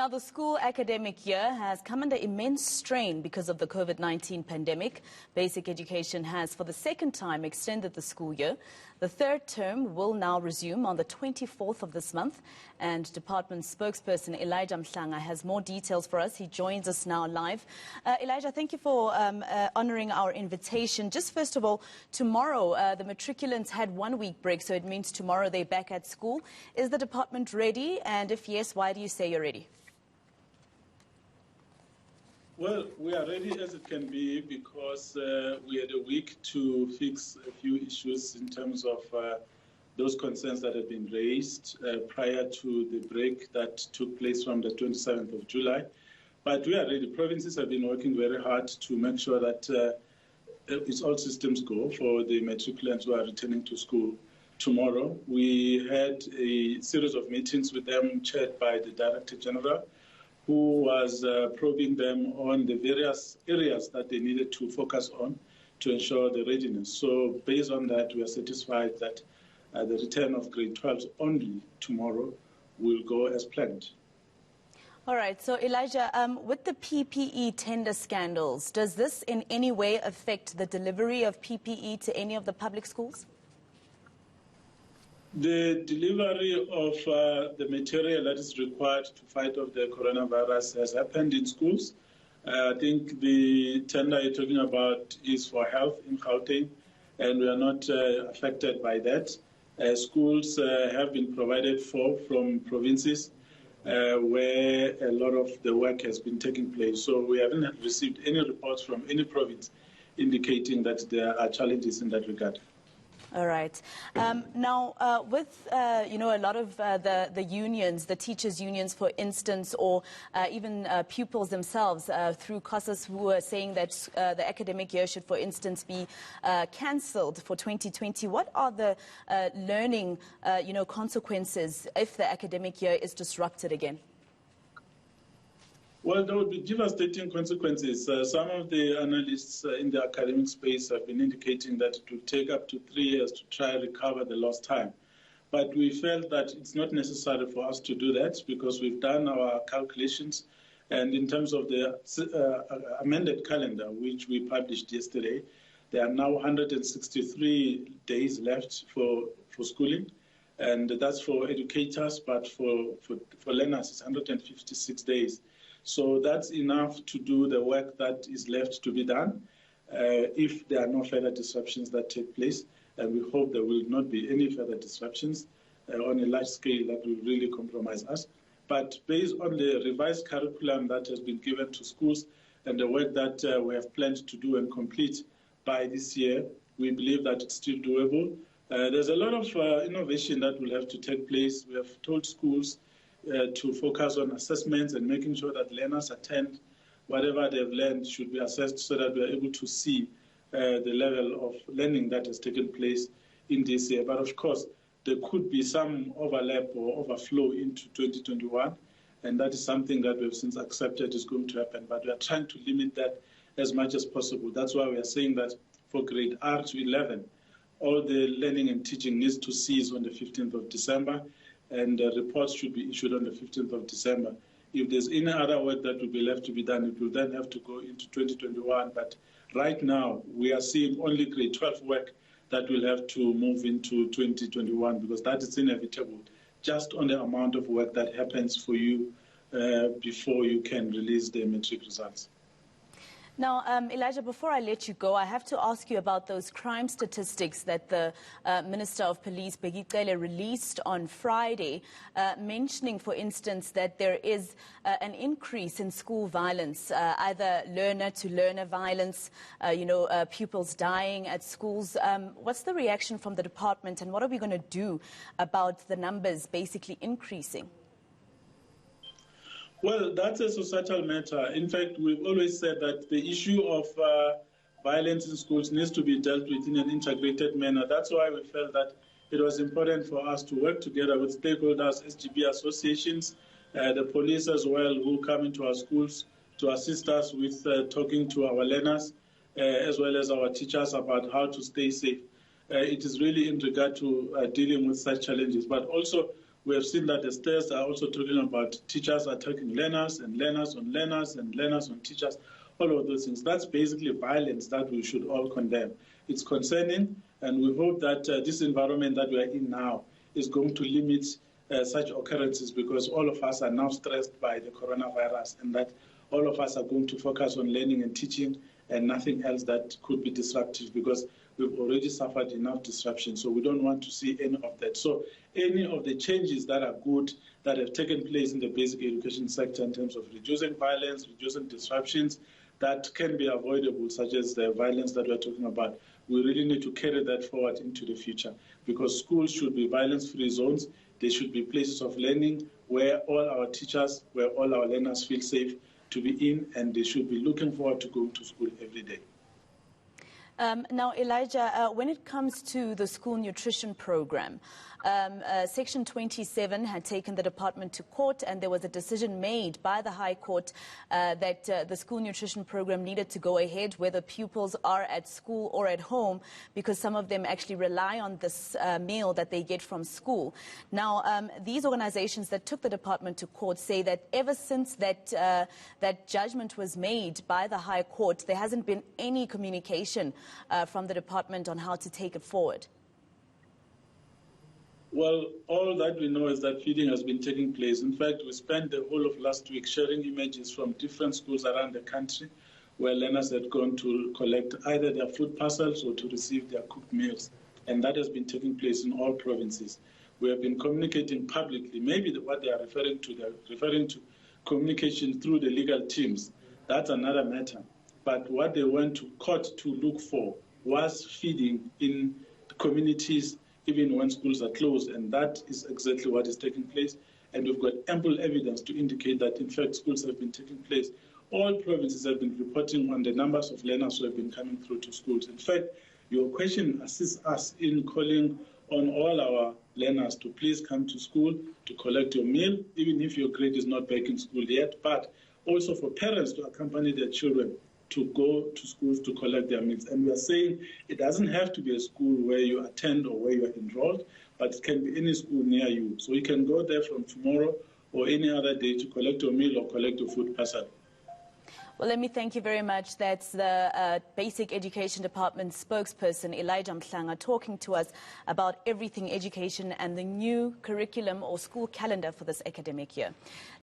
Now, the school academic year has come under immense strain because of the COVID-19 pandemic. Basic Education has, for the second time, extended the school year. The third term will now resume on the 24th of this month. And Department spokesperson Mhlanga has more details for us. He joins us now live. Elijah, thank you for honouring our invitation. Just first of all, tomorrow the matriculants had 1 week break, so it means tomorrow they're back at school. Is the department ready? And if yes, why do you say you're ready? Well, we are ready as it can be because we had a week to fix a few issues in terms of those concerns that had been raised prior to the break that took place from the 27th of July. But we are ready. Provinces have been working very hard to make sure that it's all systems go for the matriculants who are returning to school tomorrow. We had a series of meetings with them chaired by the Director General, who was probing them on the various areas that they needed to focus on to ensure the readiness. So based on that, we are satisfied that the return of grade 12s only tomorrow will go as planned. All right. So, Elijah, with the PPE tender scandals, does this in any way affect the delivery of PPE to any of the public schools? The delivery of the material that is required to fight off the coronavirus has happened in schools. I think the tender you're talking about is for health in Gauteng, and we are not affected by that. Schools have been provided for from provinces where a lot of the work has been taking place. So we haven't received any reports from any province indicating that there are challenges in that regard. All right. Now, with, a lot of the unions, the teachers' unions, for instance, or even pupils themselves through COSAS, who are saying that the academic year should, for instance, be cancelled for 2020. What are the learning, consequences if the academic year is disrupted again? Well, there would be devastating consequences. Some of the analysts in the academic space have been indicating that it will take up to 3 years to try and recover the lost time. But we felt that it's not necessary for us to do that because we've done our calculations. And in terms of the amended calendar, which we published yesterday, there are now 163 days left for schooling. And that's for educators, but for learners, it's 156 days. So that's enough to do the work that is left to be done if there are no further disruptions that take place. And we hope there will not be any further disruptions on a large scale that will really compromise us. But based on the revised curriculum that has been given to schools and the work that we have planned to do and complete by this year, we believe that it's still doable. There's a lot of innovation that will have to take place. We have told schools to focus on assessments and making sure that learners attend whatever they've learned should be assessed so that we are able to see the level of learning that has taken place in this year. But of course, there could be some overlap or overflow into 2021, and that is something that we've since accepted is going to happen. But we are trying to limit that as much as possible. That's why we are saying that for grade R to 11, all the learning and teaching needs to cease on the 15th of December. And reports should be issued on the 15th of December. If there's any other work that will be left to be done, it will then have to go into 2021. But right now, we are seeing only grade 12 work that will have to move into 2021 because that is inevitable, just on the amount of work that happens for you before you can release the matric results. Now, Elijah, before I let you go, I have to ask you about those crime statistics that the Minister of Police, Begitele, released on Friday, mentioning, for instance, that there is an increase in school violence, either learner-to-learner violence, pupils dying at schools. What's the reaction from the department, and what are we going to do about the numbers basically increasing? Well, that's a societal matter. In fact, we've always said that the issue of violence in schools needs to be dealt with in an integrated manner. That's why we felt that it was important for us to work together with stakeholders, SGB associations, the police as well, who come into our schools to assist us with talking to our learners, as well as our teachers about how to stay safe. It is really in regard to dealing with such challenges, but also We have seen that the states are also talking about teachers attacking learners and learners on learners and learners on teachers, all of those things. That's basically violence that we should all condemn. It's concerning, and we hope that this environment that we are in now is going to limit such occurrences, because all of us are now stressed by the coronavirus, and that all of us are going to focus on learning and teaching and nothing else that could be disruptive, because we've already suffered enough disruption. So we don't want to see any of that. So any of the changes that are good, that have taken place in the basic education sector in terms of reducing violence, reducing disruptions that can be avoidable, such as the violence that we're talking about, we really need to carry that forward into the future, because schools should be violence-free zones. They should be places of learning where all our teachers, where all our learners feel safe to be in, and they should be looking forward to going to school every day. Now, Elijah, when it comes to the school nutrition program, Section 27 had taken the department to court, and there was a decision made by the High Court that the school nutrition program needed to go ahead, whether pupils are at school or at home, because some of them actually rely on this meal that they get from school. Now, these organizations that took the department to court say that ever since that judgment was made by the High Court, there hasn't been any communication from the department on how to take it forward. Well, all that we know is that feeding has been taking place. In fact, we spent the whole of last week sharing images from different schools around the country where learners had gone to collect either their food parcels or to receive their cooked meals. And that has been taking place in all provinces. We have been communicating publicly. Maybe what they are referring to, they're referring to communication through the legal teams. That's another matter. But what they went to court to look for was feeding in the communities, even when schools are closed, and that is exactly what is taking place. And we've got ample evidence to indicate that, in fact, schools have been taking place. All provinces have been reporting on the numbers of learners who have been coming through to schools. In fact, your question assists us in calling on all our learners to please come to school to collect your meal, even if your grade is not back in school yet, but also for parents to accompany their children to go to schools to collect their meals. And we are saying it doesn't have to be a school where you attend or where you are enrolled, but it can be any school near you. So you can go there from tomorrow or any other day to collect your meal or collect your food parcel. Well, let me thank you very much. That's the Basic Education Department spokesperson, Elijah Mhlanga, talking to us about everything education and the new curriculum or school calendar for this academic year.